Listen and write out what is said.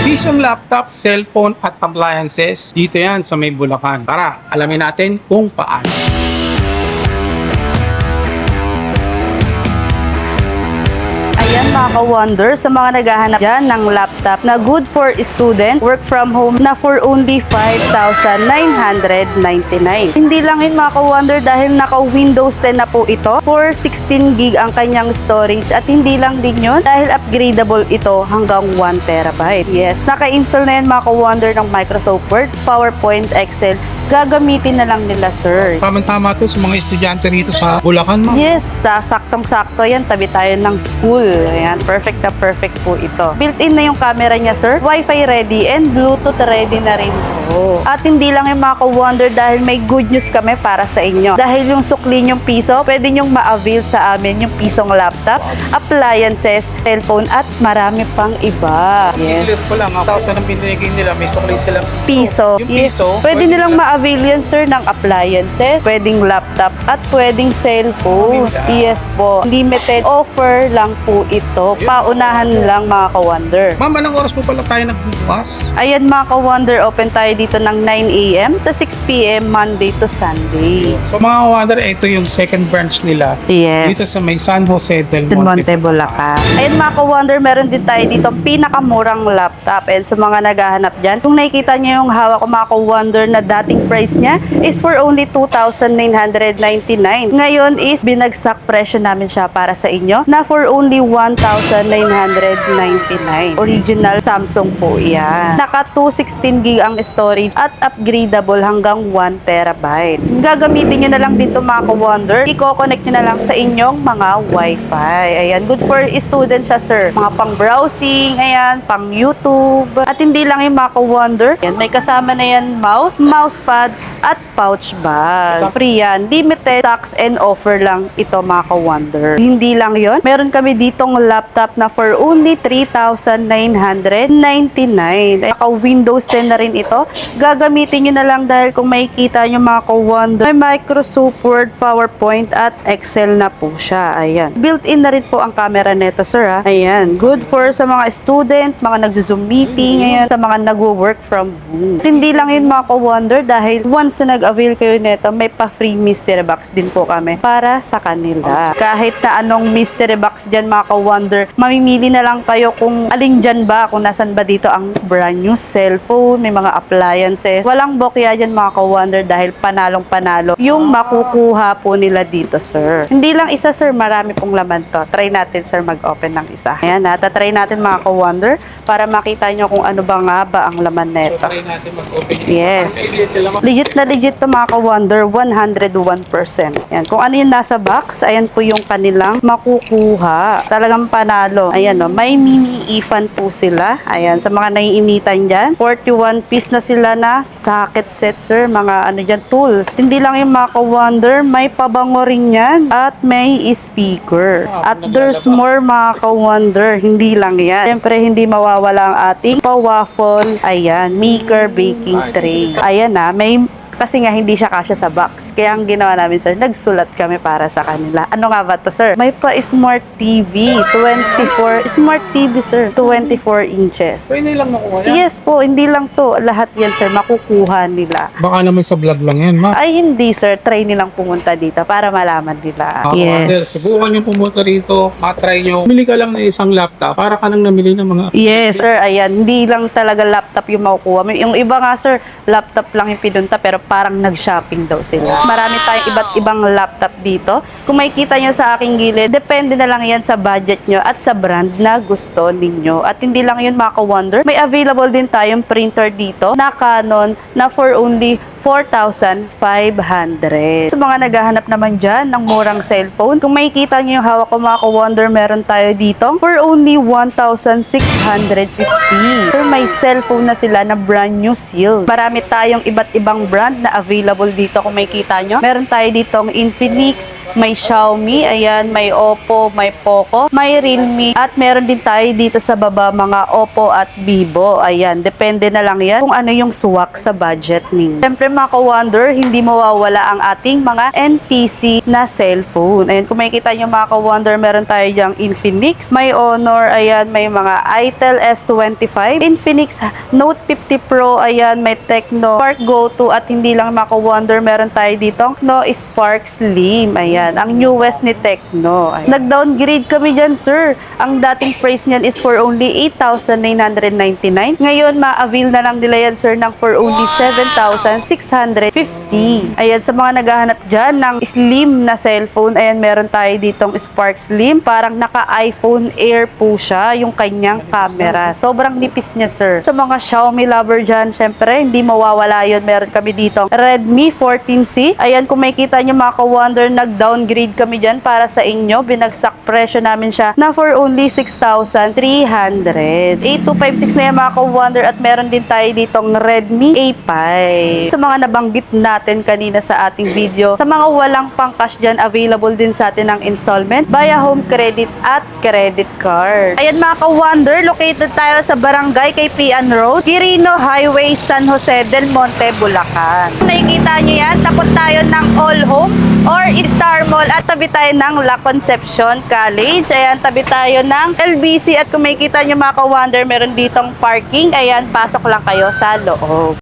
Vision laptop, cellphone at appliances. Dito yan sa may Bulacan. Tara, alamin natin kung paano. Ayan mga ka-wonder, sa mga naghahanap dyan ng laptop na good for student, work from home na for only 5,999. Hindi lang yun mga ka-wonder dahil naka-Windows 10 na po ito for 16 gig ang kanyang storage at hindi lang din yun dahil upgradable ito hanggang 1 terabyte. Yes, naka-install na yan mga ka-wonder ng Microsoft Word, PowerPoint, Excel. Gagamitin na lang nila sir. Tama-tama to sa mga estudyante rito sa Bulacan, ma'am. Yes, saktong-sakto yan. Tabi tayo ng school. Ayan, perfect na perfect po ito. Built-in na yung camera niya, sir. Wi-Fi ready and Bluetooth ready na rin po. At hindi lang yung mga ka-wonder dahil may good news kami para sa inyo. Dahil yung sukli yung piso, pwede nyong ma-avail sa amin yung pisong laptop, appliances, cellphone, at marami pang iba. Yes. Clear ko lang, 1,000 ang binigay nila, may sukli silang Piso. Yung Yes. piso, Pwede nilang ma-avail yan, sir, ng appliances, pwedeng laptop, at pwedeng cellphone. Yes po. Limited offer lang po ito. Paunahan lang mga ka-wonder. Ma'am, anong oras po pala tayo nagbukas? Ayan mga ka-wonder, open tayo dito ng 9 a.m. to 6 p.m. Monday to Sunday. So mga wonder, ito yung second branch nila. Yes. Dito sa may San Jose del Del Monte. Monte, Bulacan. Ayan mga ka-wonder, meron din tayo dito pinakamurang laptop. And sa mga naghahanap dyan, kung nakikita nyo yung hawak ko mga ka-wonder na dating price niya is for only 2,999. Ngayon is binagsak presyo namin siya para sa inyo na for only 1,999. Original Samsung po yan. Naka 216 gig ang storage at upgradable hanggang 1 terabyte. Gagamitin nyo na lang dito mga ka-wonder. I-connect nyo na lang sa inyong mga Wi-Fi. Ayan, good for student siya sir. Mga pang browsing, ayan, pang YouTube. At hindi lang yung mga ka-wonder. Ayan, may kasama na yan mousepad at pouch bag. Free yan. Limited tax and offer lang ito mga ka-wonder. Hindi lang yon. Meron kami ditong laptop na for only 3,999. Naka-Windows 10 na rin ito. Gagamitin nyo na lang dahil kung makikita nyo mga ka-wonder, may Microsoft Word, PowerPoint at Excel na po siya. Ayan. Built-in na rin po ang camera nito sir ha. Ayan. Good for sa mga student, mga nagzo-zoom meeting, ayan, sa mga nagwo-work from home. At hindi lang yun mga ka-wonder dahil once na nag-avail kayo nito, may pa-free mystery box din po kami para sa kanila. Kahit na anong mystery box dyan mga ka-wonder, mamimili na lang kayo kung alin dyan ba, kung nasan ba dito ang brand new cellphone, may mga appliances. Walang bokya dyan mga ka-wonder dahil panalong-panalo yung makukuha po nila dito sir. Hindi lang isa sir, marami pong laman to. Try natin sir mag-open ng isa. Ayan ha, tatry natin mga ka-wonder para makita nyo kung ano ba nga ba ang laman neto. Try natin mag-open. Yes. Legit na legit to mga ka-wonder, 101%. Yan. Kung ano yung nasa box, ayan po yung kanilang makukuha. Talagang panalo. Ayan o, may mini ifan po sila. Ayan, sa mga naiinitan dyan. 41 piece na sila na socket set sir. Mga ano dyan, tools. Hindi lang yung mga ka-wonder, may pabango rin yan. At may speaker. At there's more mga ka-wonder. Hindi lang yan. Siyempre, hindi mawawala ang ating pa-waffle. Ayan, maker baking tray. Ayan na, may kasi nga hindi siya kasya sa box. Kaya ang ginawa namin sir, nagsulat kami para sa kanila. Ano nga ba to sir? May pa Smart TV, 24, Smart TV sir, 24 inches. Pwede lang makuha yan? Yes po, hindi lang to. Lahat yan sir, makukuha nila. Baka naman sa vlog lang yan, ma'am. Ay hindi sir, try nilang pumunta dito para malaman nila. Wonder, Yes. subukan nyo pumunta rito, matry nyo. Bili ka lang ng isang laptop para ka nang namili ng mga... Yes, sir. Ayan, hindi lang talaga laptop yung makukuha. Yung iba nga, sir, laptop lang yung pinunta pero parang nag-shopping daw sila. Marami tayong iba't ibang laptop dito. Kung makikita nyo sa aking gilid, depende na lang yan sa budget nyo at sa brand na gusto ninyo. At hindi lang yun mga ka-wonder, may available din tayong printer dito na Canon na for only 4,500. Sa mga naghahanap naman dyan ng murang cellphone, kung makikita nyo yung hawak ko mga ka-wonder, meron tayo dito for only 1,650. So may cellphone na sila na brand new seal. Marami tayong iba't ibang brand brand na available dito kung makikita nyo. Meron tayo ditong Infinix, may Xiaomi, ayan, may Oppo, may Poco, may Realme, at meron din tayo dito sa baba mga Oppo at Vivo. Ayan, depende na lang yan kung ano yung suwak sa budget ninyo. Siyempre mga ka-wonder, hindi mawawala ang ating mga NTC na cellphone. Ayan, kung makikita nyo mga ka-wonder, meron tayo dyang Infinix, may Honor, ayan, may mga Itel S25, Infinix Note 50 Pro, ayan, may Tecno Spark Go 2, at hindi lang mga ka-wonder, meron tayo ditong No Spark Slim. Ayan, ang newest ni Tecno. Ayan. Nag-downgrade kami dyan, sir. Ang dating price niyan is for only 8,999. Ngayon, ma-avail na lang nila yan, sir, ng for only 7,650. Ayan, sa mga naghahanap dyan ng slim na cellphone, ayan, meron tayo ditong Spark Slim. Parang naka-iPhone Air po siya, yung kanyang camera. Sobrang nipis niya, sir. Sa mga Xiaomi lover dyan, syempre, hindi mawawala yun. Meron kami ditong Redmi 14C. Ayan, kung makikita nyo mga ka-wonder, nag-downgrade kami dyan para sa inyo. Binagsak presyo namin siya na for only 6,300. 8256 na yan mga ka-wonder, at meron din tayo ditong Redmi A5. Sa mga nabanggit natin kanina sa ating video, sa mga walang pang-cash dyan, available din sa atin ang installment via home credit at credit card. Ayan mga ka-wonder, located tayo sa Barangay Kaypian Road, Quirino Highway, San Jose del Monte, Bulacan. Kung nakikita nyo yan, tapat tayo ng All Home or Star Mall, at tabi tayo ng La Concepcion College. Ayan, tabi tayo ng LBC, at kung makikita nyo mga ka-wonder, meron ditong parking. Ayan, pasok lang kayo sa loob.